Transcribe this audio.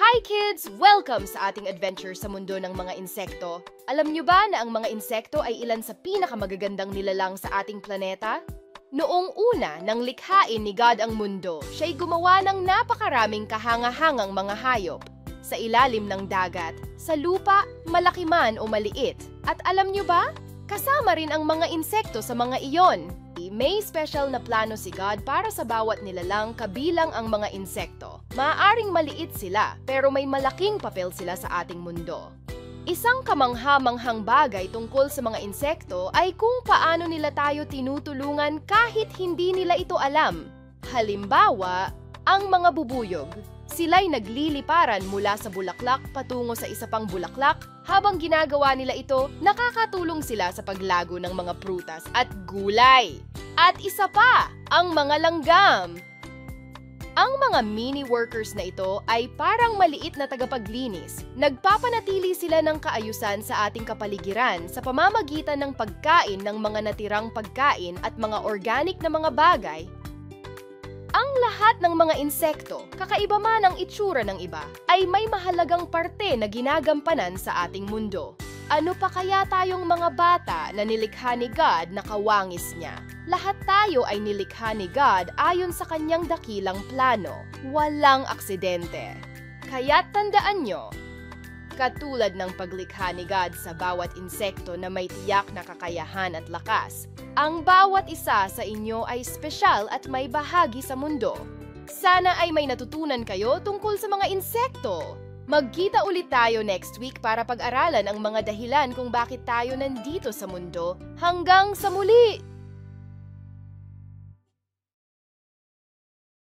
Hi kids! Welcome sa ating adventure sa mundo ng mga insekto. Alam niyo ba na ang mga insekto ay ilan sa pinakamagagandang nilalang sa ating planeta? Noong una, nang likhain ni God ang mundo, siya'y gumawa ng napakaraming kahanga-hangang mga hayop. Sa ilalim ng dagat, sa lupa, malaki man o maliit. At alam niyo ba? Kasama rin ang mga insekto sa mga iyon. May special na plano si God para sa bawat nilalang kabilang ang mga insekto. Maaaring maliit sila, pero may malaking papel sila sa ating mundo. Isang kamangha-manghang bagay tungkol sa mga insekto ay kung paano nila tayo tinutulungan kahit hindi nila ito alam. Halimbawa, ang mga bubuyog. Sila'y nagliliparan mula sa bulaklak patungo sa isa pang bulaklak. Habang ginagawa nila ito, nakakatulong sila sa paglago ng mga prutas at gulay. At isa pa, ang mga langgam. Ang mga mini workers na ito ay parang maliit na tagapaglinis. Nagpapanatili sila ng kaayusan sa ating kapaligiran sa pamamagitan ng pagkain ng mga natirang pagkain at mga organic na mga bagay. Ang lahat ng mga insekto, kakaiba man ang itsura ng iba, ay may mahalagang parte na ginagampanan sa ating mundo. Ano pa kaya tayong mga bata na nilikha ni God na kawangis niya? Lahat tayo ay nilikha ni God ayon sa kanyang dakilang plano. Walang aksidente. Kaya't tandaan nyo, katulad ng paglikha ni God sa bawat insekto na may tiyak na kakayahan at lakas, ang bawat isa sa inyo ay espesyal at may bahagi sa mundo. Sana ay may natutunan kayo tungkol sa mga insekto. Magkita ulit tayo next week para pag-aralan ang mga dahilan kung bakit tayo nandito sa mundo. Hanggang sa muli!